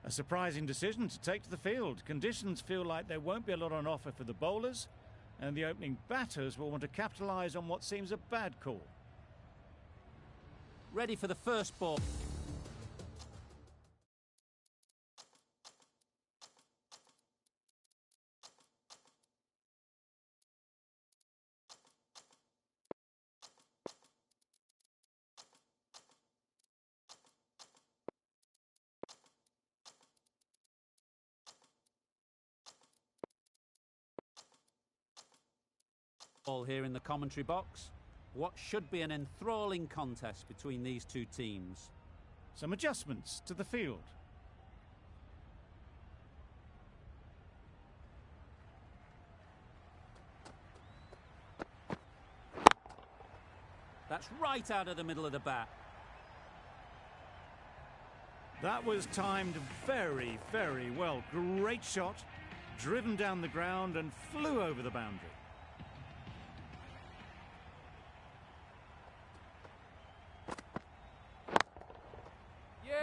A surprising decision to take to the field. Conditions feel like there won't be a lot on offer for the bowlers, and the opening batters will want to capitalise on what seems a bad call. Ready for the first ball. Here in the commentary box, what should be an enthralling contest between these two teams. Some adjustments to the field. That's right out of the middle of the bat. That was timed very, very well. Great shot, driven down the ground and flew over the boundary.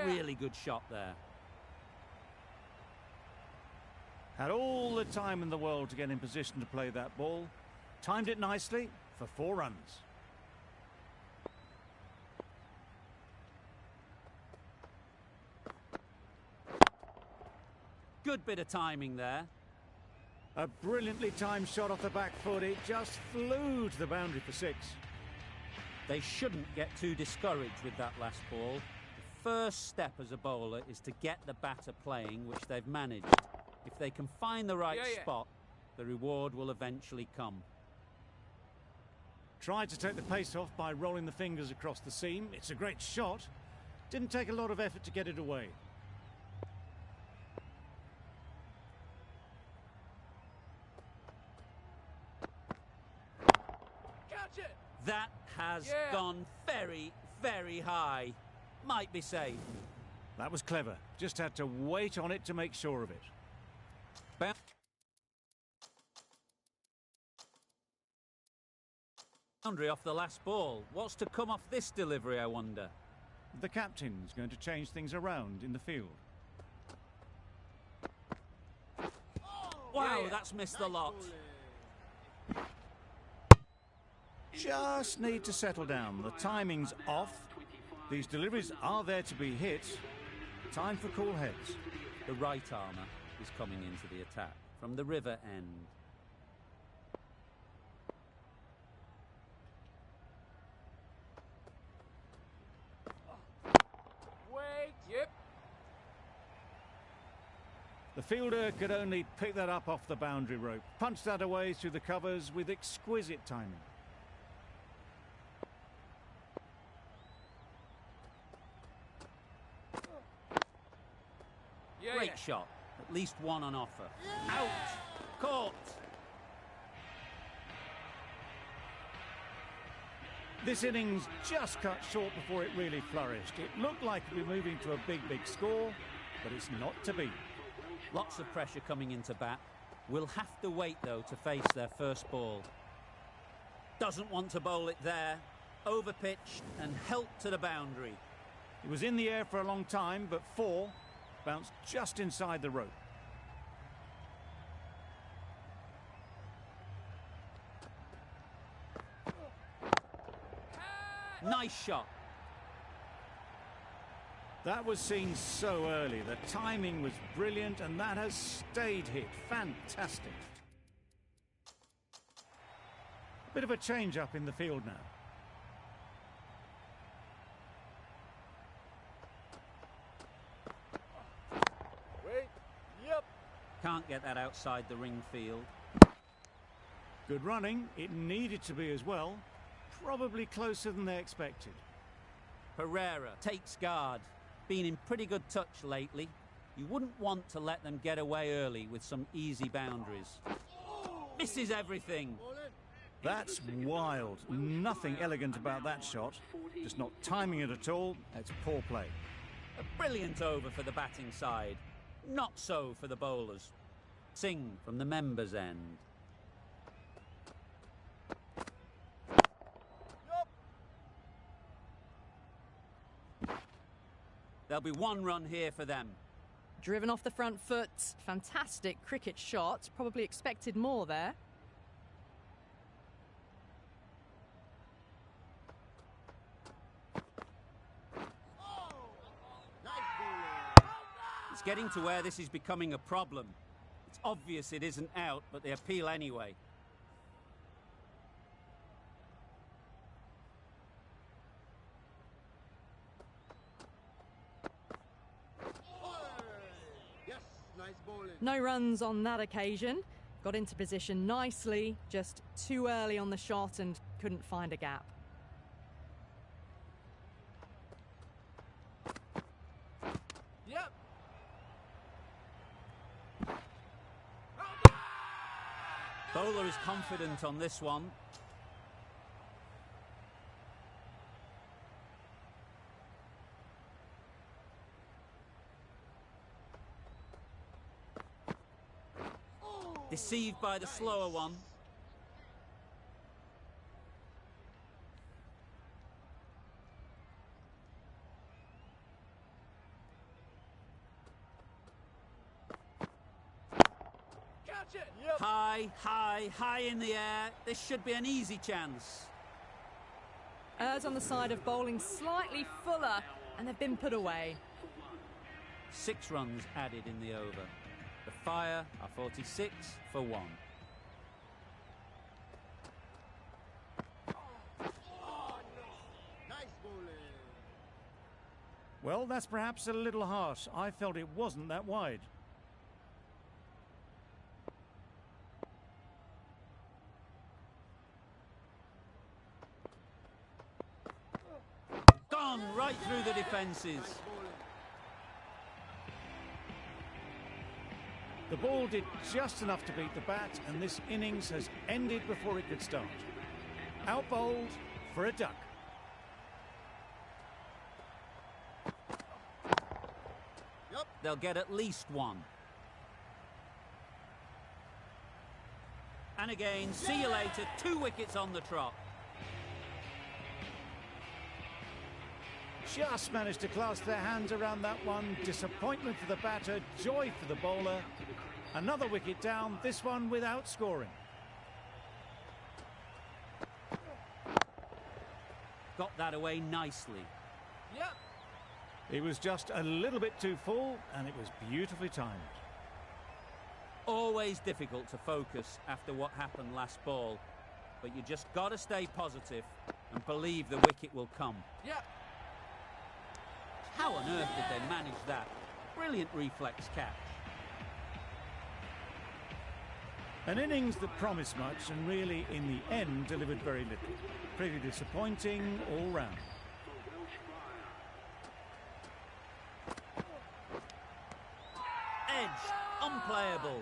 Really good shot there. Had all the time in the world to get in position to play that ball. Timed it nicely for 4 runs. Good bit of timing there. A brilliantly timed shot off the back foot. It just flew to the boundary for 6. They shouldn't get too discouraged with that last ball. First step as a bowler is to get the batter playing, which they've managed. If they can find the right spot, the reward will eventually come. Tried to take the pace off by rolling the fingers across the seam. It's a great shot. Didn't take a lot of effort to get it away. Catch it! That has gone very, very high. Might be safe. That was clever. Just had to wait on it to make sure of it. Boundary off the last ball. What's to come off this delivery, I wonder? The captain's going to change things around in the field. Wow, that's missed the lot. Just need to settle down. The timing's off. These deliveries are there to be hit. Time for cool heads. The right armour is coming into the attack from the river end. Wait, yep. The fielder could only pick that up off the boundary rope. Punch that away through the covers with exquisite timing. Great shot. At least one on offer. Out! Caught! This innings just cut short before it really flourished. It looked like it would be moving to a big, big score, but it's not to be. Lots of pressure coming into bat. Will have to wait, though, to face their first ball. Doesn't want to bowl it there. Overpitched and helped to the boundary. It was in the air for a long time, but 4 bounced just inside the rope. Nice shot. That was seen so early. The timing was brilliant, and that has stayed hit. Fantastic. Bit of a change-up in the field now. Wait, yep. Can't get that outside the ring field. Good running. It needed to be as well. Probably closer than they expected. Pereira takes guard. Been in pretty good touch lately. You wouldn't want to let them get away early with some easy boundaries. Misses everything. That's wild. Nothing elegant about that shot. Just not timing it at all. It's poor play. A brilliant over for the batting side. Not so for the bowlers. Sing from the members' end. There'll be 1 run here for them. Driven off the front foot. Fantastic cricket shot. Probably expected more there. It's getting to where this is becoming a problem. It's obvious it isn't out, but they appeal anyway. No runs on that occasion. Got into position nicely, just too early on the shot and couldn't find a gap. Yep. Bowler is confident on this one. Deceived by the slower one. Catch it. Yep. High, high, high in the air. This should be an easy chance. Errs on the side of bowling slightly fuller, and they've been put away. 6 runs added in the over. The Fire are 46 for 1. Well, that's perhaps a little harsh. I felt it wasn't that wide. Gone right through the defences. The ball did just enough to beat the bat, and this innings has ended before it could start. Out bowled for a duck. They'll get at least 1. And again, see you later, 2 wickets on the trot. Just managed to clasp their hands around that one. Disappointment for the batter, joy for the bowler. Another wicket down, this one without scoring. Got that away nicely. Yep. It was just a little bit too full, and it was beautifully timed. Always difficult to focus after what happened last ball, but you just got to stay positive and believe the wicket will come. Yep. How on earth did they manage that? Brilliant reflex catch. An innings that promised much and really, in the end, delivered very little. Pretty disappointing all round. Edge, unplayable.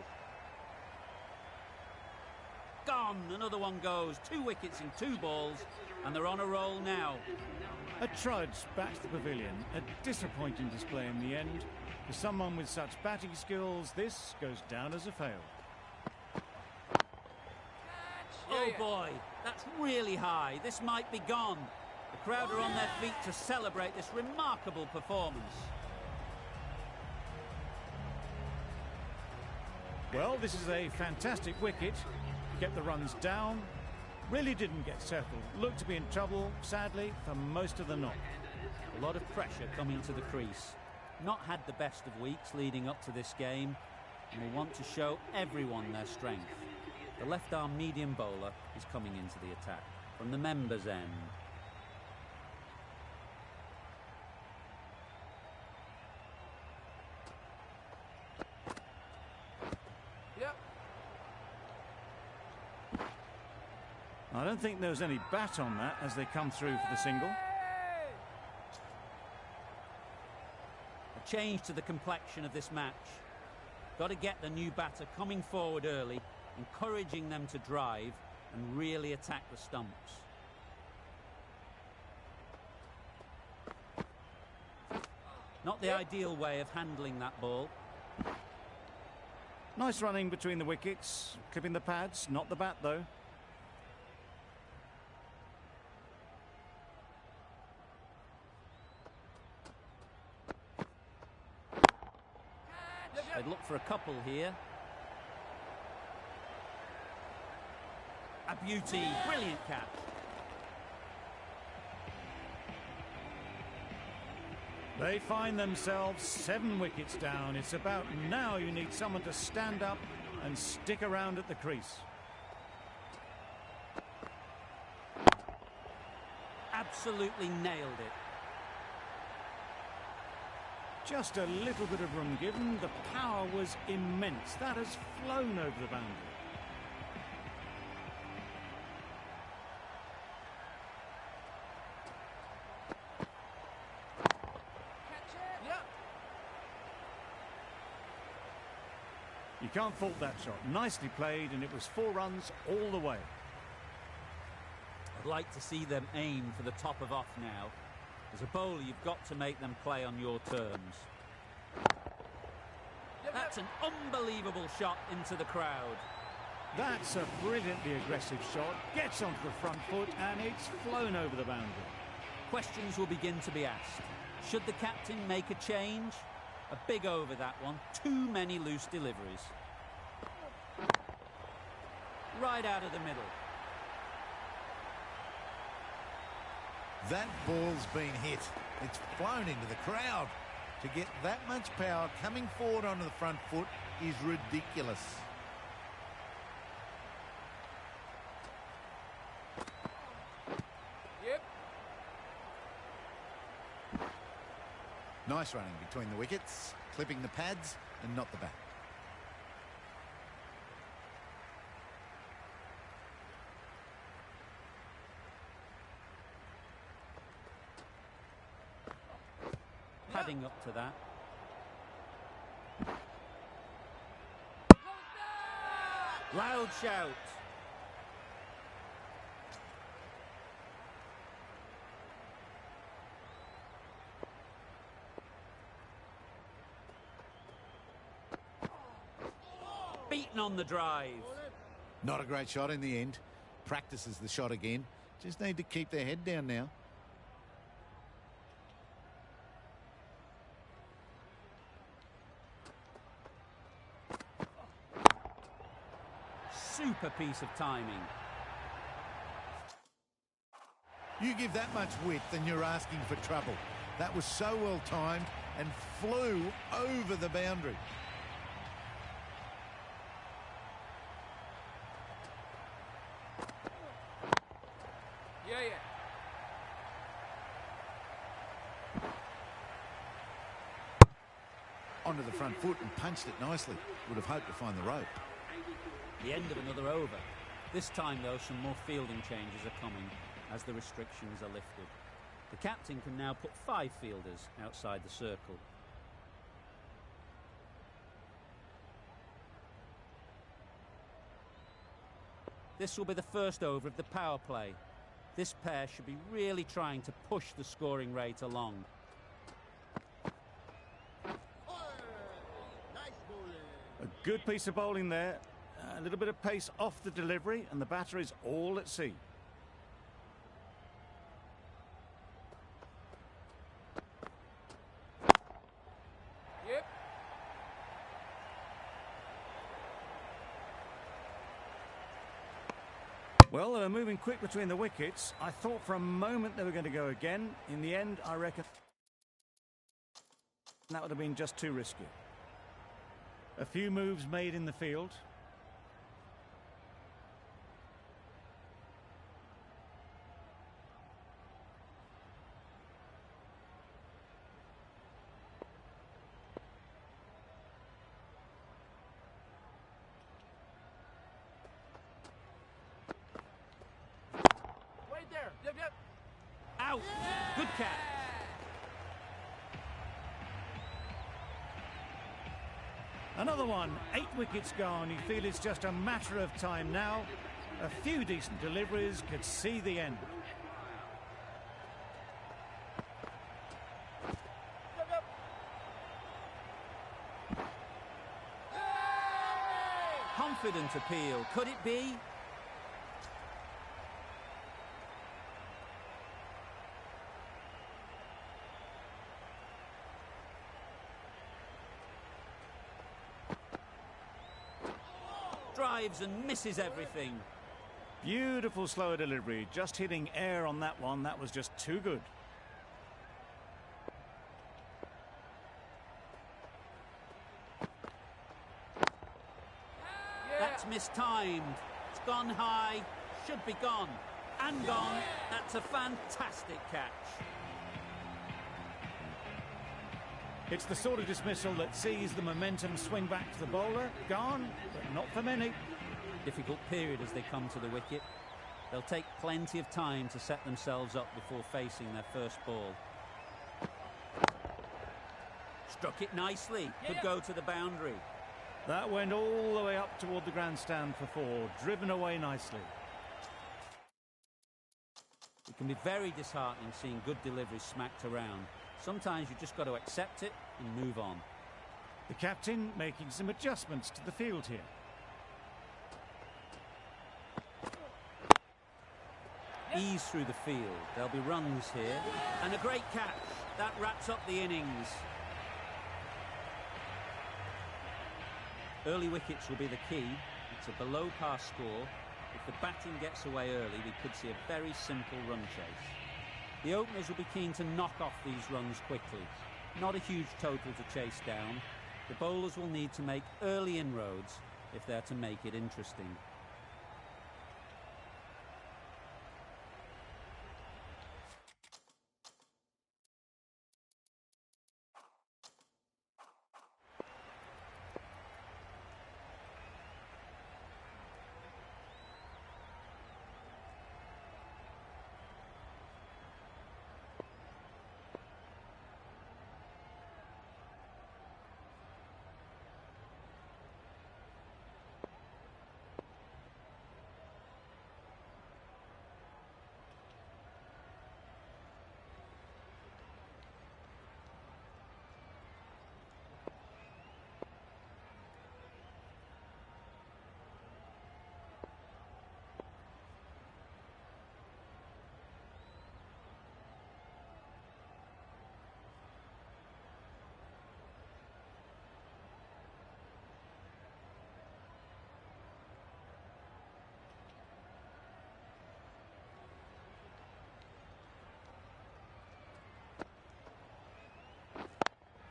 Gone, another one goes. 2 wickets in 2 balls, and they're on a roll now. A trudge back to the pavilion. A disappointing display in the end. For someone with such batting skills, this goes down as a fail. Oh boy, that's really high. This might be gone. The crowd are on their feet to celebrate this remarkable performance. Well, this is a fantastic wicket. Kept the runs down. Really didn't get settled. Looked to be in trouble, sadly, for most of the knock. A lot of pressure coming to the crease. Not had the best of weeks leading up to this game, and will want to show everyone their strength. The left-arm medium bowler is coming into the attack from the members' end. Yep. I don't think there was any bat on that as they come through for the single. A change to the complexion of this match. Got to get the new batter coming forward early, encouraging them to drive and really attack the stumps. Not the ideal way of handling that ball. Nice running between the wickets, clipping the pads, not the bat though. They'd look for a couple here. A beauty, brilliant catch. They find themselves 7 wickets down. It's about now you need someone to stand up and stick around at the crease. Absolutely nailed it. Just a little bit of room given. The power was immense. That has flown over the boundary. You can't fault that shot. Nicely played, and it was 4 runs all the way. I'd like to see them aim for the top of off now. As a bowler, you've got to make them play on your terms. That's an unbelievable shot into the crowd. That's a brilliantly aggressive shot. Gets onto the front foot, and it's flown over the boundary. Questions will begin to be asked. Should the captain make a change? A big over, that one. Too many loose deliveries. Right out of the middle. That ball's been hit. It's flown into the crowd. To get that much power coming forward onto the front foot is ridiculous. Yep. Nice running between the wickets, clipping the pads and not the bat. Padding up to that. Loud shout. Beaten on the drive. Not a great shot in the end. Practices the shot again. Just need to keep their head down now. Super piece of timing. You give that much width and you're asking for trouble. That was so well timed and flew over the boundary. Yeah. Onto the front foot and punched it nicely. Would have hoped to find the rope. The end of another over. This time, though, some more fielding changes are coming as the restrictions are lifted. The captain can now put 5 fielders outside the circle. This will be the first over of the power play. This pair should be really trying to push the scoring rate along. A good piece of bowling there. A little bit of pace off the delivery, and the batter is all at sea. Yep. Well, they were moving quick between the wickets. I thought for a moment they were going to go again. In the end, I reckon that would have been just too risky. A few moves made in the field. Right there. Yep. Out! Good catch. Another one, 8 wickets gone. You feel it's just a matter of time now. A few decent deliveries could see the end. Yep. Confident appeal. Could it be? Drives and misses everything. Beautiful slow delivery, just hitting air on that one. That was just too good. That's mistimed. It's gone high, should be gone. And gone. That's a fantastic catch. It's the sort of dismissal that sees the momentum swing back to the bowler. Gone, but not for many. Difficult period as they come to the wicket. They'll take plenty of time to set themselves up before facing their first ball. Struck it nicely. Could go to the boundary. That went all the way up toward the grandstand for 4. Driven away nicely. It can be very disheartening seeing good deliveries smacked around. Sometimes you just got to accept it and move on. The captain making some adjustments to the field here. Ease through the field. There'll be runs here. And a great catch. That wraps up the innings. Early wickets will be the key. It's a below par score. If the batting gets away early, we could see a very simple run chase. The openers will be keen to knock off these runs quickly. Not a huge total to chase down. The bowlers will need to make early inroads if they're to make it interesting.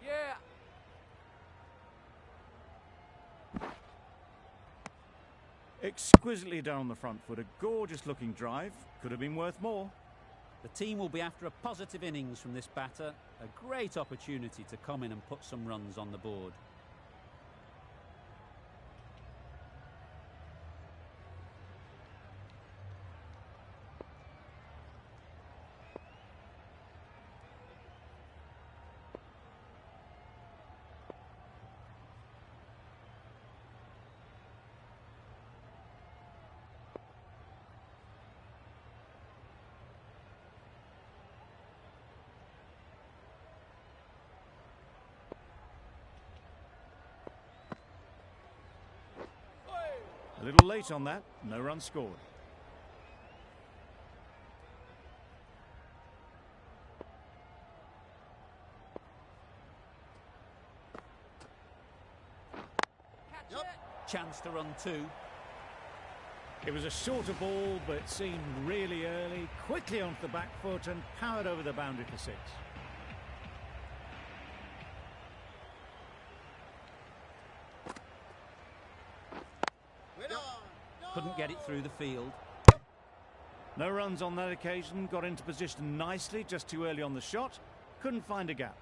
Yeah. Exquisitely done on the front foot. A gorgeous looking drive. Could have been worth more. The team will be after a positive innings from this batter. A great opportunity to come in and put some runs on the board. A little late on that. No run scored. Catch it. Chance to run 2. It was a shorter ball, but seen really early, quickly onto the back foot and powered over the boundary for 6. Couldn't get it through the field. No runs on that occasion. Got into position nicely, just too early on the shot. Couldn't find a gap.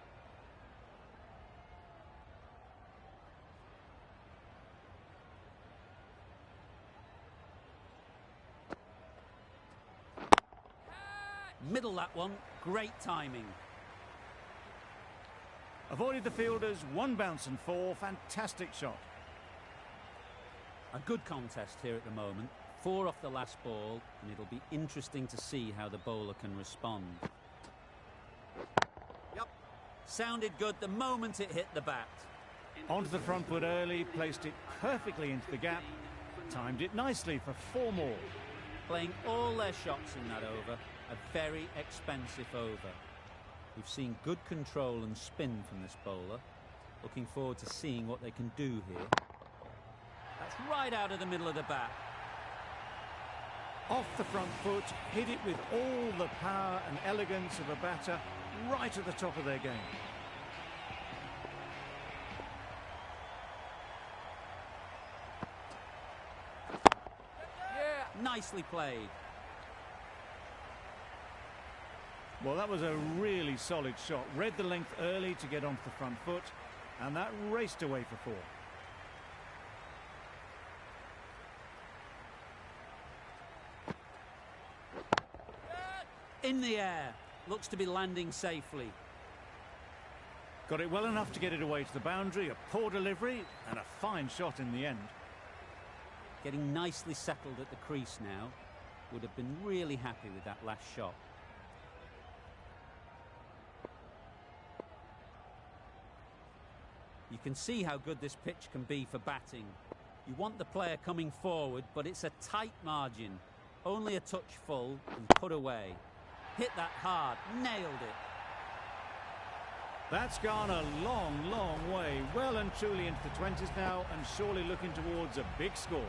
Middle that one. Great timing. Avoided the fielders, 1 bounce and 4. Fantastic shot. A good contest here at the moment. 4 off the last ball, and it'll be interesting to see how the bowler can respond. Yep. Sounded good the moment it hit the bat. Onto the front foot early, placed it perfectly into the gap. Timed it nicely for 4 more. Playing all their shots in that over. A very expensive over. We've seen good control and spin from this bowler. Looking forward to seeing what they can do here. That That's right out of the middle of the bat. Off the front foot, hit it with all the power and elegance of a batter, right at the top of their game. Yeah. Nicely played. Well, that was a really solid shot. Read the length early to get onto the front foot, and that raced away for 4. In the air. Looks to be landing safely. Got it well enough to get it away to the boundary. A poor delivery and a fine shot in the end. Getting nicely settled at the crease now. Would have been really happy with that last shot. You can see how good this pitch can be for batting. You want the player coming forward, but it's a tight margin. Only a touch full and put away. Hit that hard, nailed it. That's gone a long, long way. Well and truly into the 20s now, and surely looking towards a big score.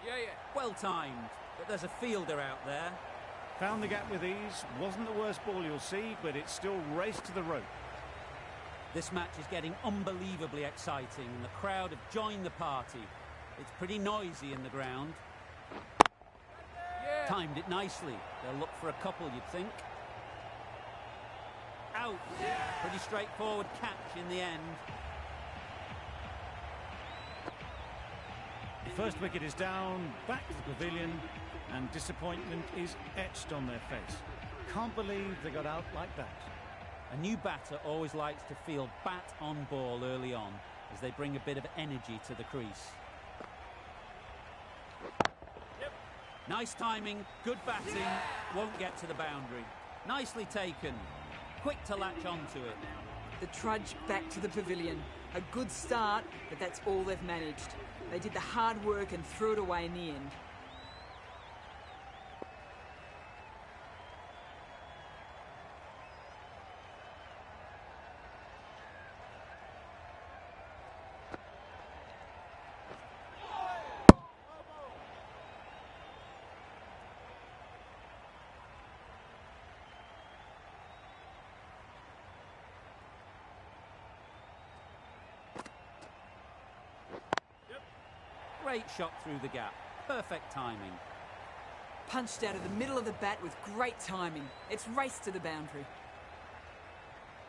Yeah. Well timed, but there's a fielder out there. Found the gap with ease. Wasn't the worst ball you'll see, but it still raced to the rope. This match is getting unbelievably exciting, and the crowd have joined the party. It's pretty noisy in the ground. Yeah. Timed it nicely. They'll look for a couple, you'd think. Out. Pretty straightforward catch in the end. The first wicket is down, back to the pavilion, and disappointment is etched on their face. Can't believe they got out like that. A new batter always likes to feel bat on ball early on as they bring a bit of energy to the crease. Yep. Nice timing, good batting, won't get to the boundary. Nicely taken, quick to latch onto it. The trudge back to the pavilion. A good start, but that's all they've managed. They did the hard work and threw it away in the end. Great shot through the gap. Perfect timing. Punched out of the middle of the bat with great timing. It's raced to the boundary.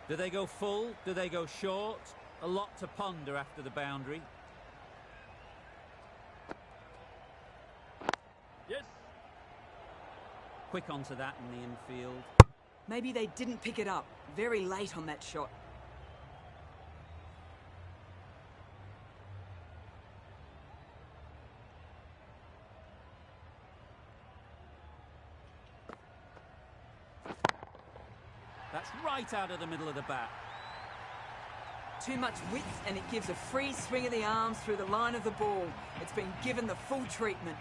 Do they go full? Do they go short? A lot to ponder after the boundary. Yes. Quick onto that in the infield. Maybe they didn't pick it up. Very late on that shot. That's right out of the middle of the bat. Too much width and it gives a free swing of the arms through the line of the ball. It's been given the full treatment.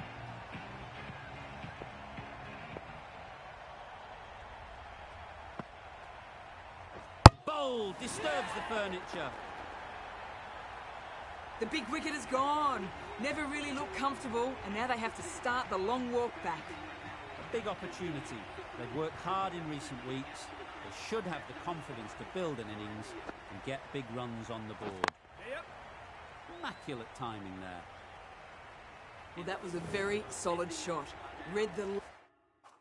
Bold, disturbs the furniture. The big wicket is gone. Never really looked comfortable, and now they have to start the long walk back. A big opportunity. They've worked hard in recent weeks. They should have the confidence to build an innings and get big runs on the board. Yep. Immaculate timing there. Well, that was a very solid shot. Read the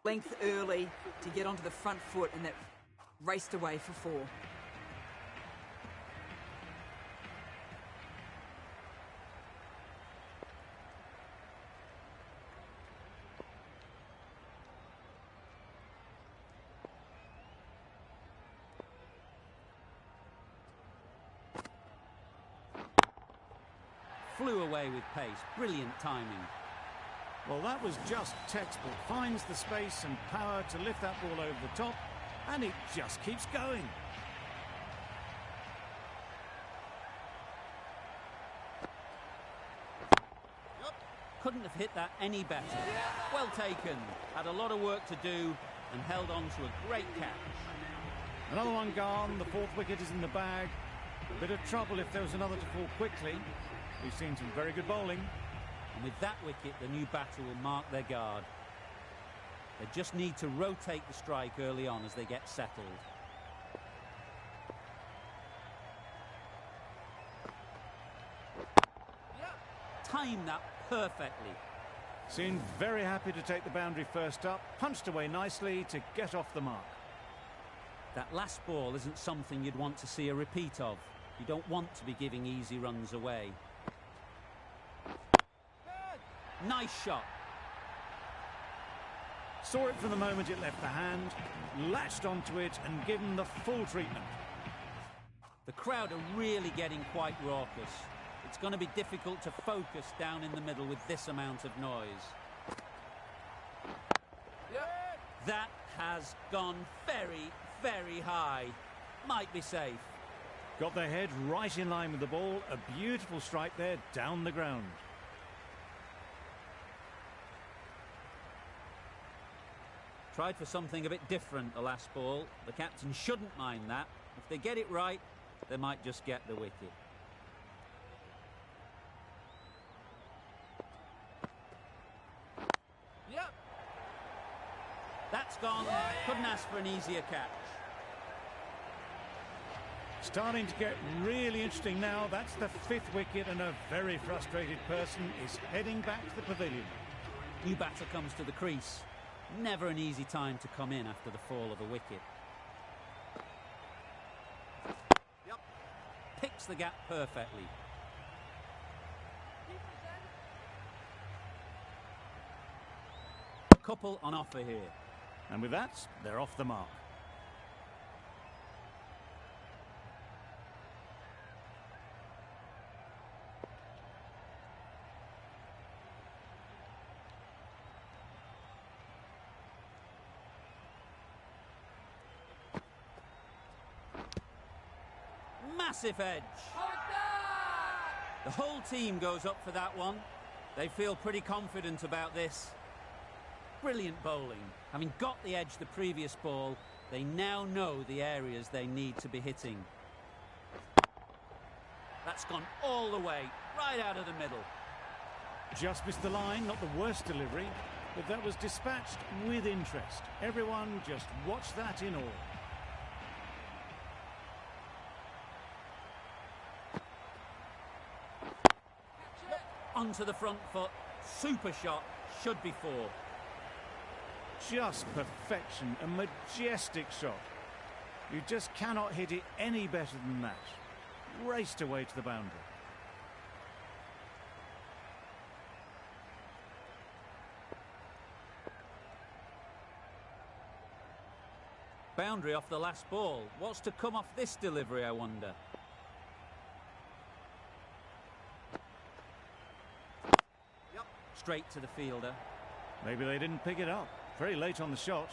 length early to get onto the front foot, and that raced away for 4. Flew away with pace. Brilliant timing. Well, that was just textbook. Finds the space and power to lift that ball over the top, and it just keeps going. Couldn't have hit that any better. Well taken. Had a lot of work to do and held on to a great catch. Another one gone. The fourth wicket is in the bag. A bit of trouble if there was another to fall quickly. We've seen some very good bowling. And with that wicket, the new batter will mark their guard. They just need to rotate the strike early on as they get settled. Time that perfectly. Seemed very happy to take the boundary first up. Punched away nicely to get off the mark. That last ball isn't something you'd want to see a repeat of. You don't want to be giving easy runs away. Nice shot. Saw it from the moment it left the hand, latched onto it and given the full treatment. The crowd are really getting quite raucous. It's going to be difficult to focus down in the middle with this amount of noise. That has gone very, very high. Might be safe. Got their head right in line with the ball. A beautiful strike there down the ground. Tried for something a bit different the last ball. The captain shouldn't mind that. If they get it right, they might just get the wicket. Yep. That's gone. Couldn't ask for an easier catch. Starting to get really interesting now. That's the fifth wicket and a very frustrated person is heading back to the pavilion. New batter comes to the crease. Never an easy time to come in after the fall of a wicket. Picks the gap perfectly. A couple on offer here. And with that, they're off the mark. Massive edge. The whole team goes up for that one. They feel pretty confident about this. Brilliant bowling. Having got the edge the previous ball, they now know the areas they need to be hitting. That's gone all the way, right out of the middle. Just missed the line, not the worst delivery, but that was dispatched with interest. Everyone just watched that in awe. Onto the front foot. Super shot. Should be four. Just perfection. A majestic shot. You just cannot hit it any better than that. Raced away to the boundary. Boundary off the last ball. What's to come off this delivery, I wonder? Straight to the fielder. Maybe they didn't pick it up. Very late on the shot.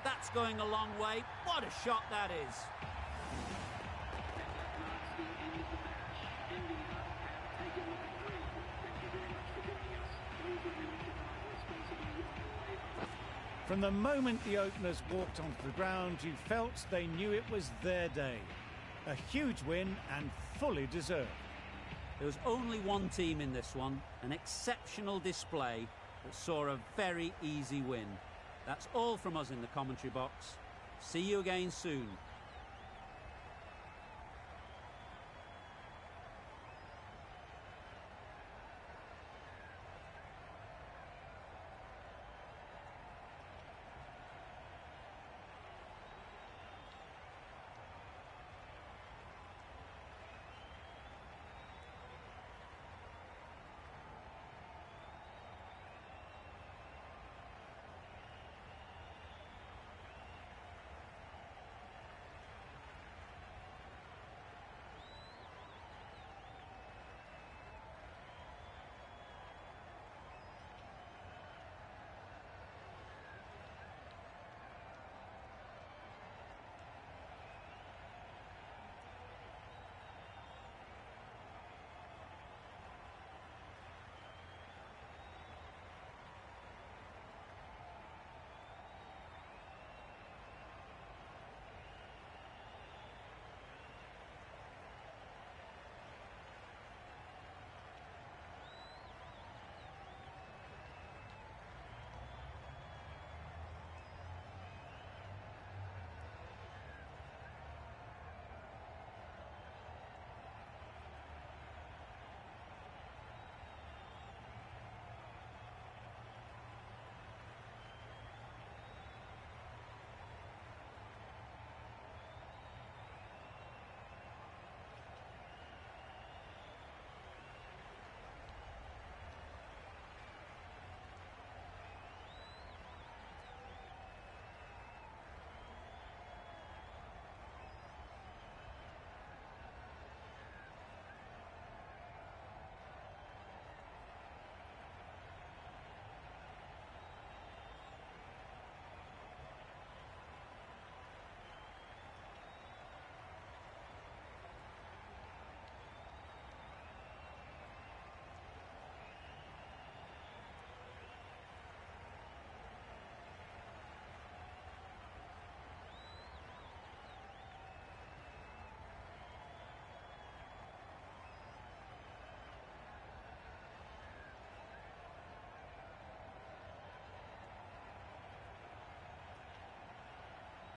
That's going a long way. What a shot that is. From the moment the openers walked onto the ground, you felt they knew it was their day. A huge win and fully deserved. There was only one team in this one, an exceptional display that saw a very easy win. That's all from us in the commentary box. See you again soon.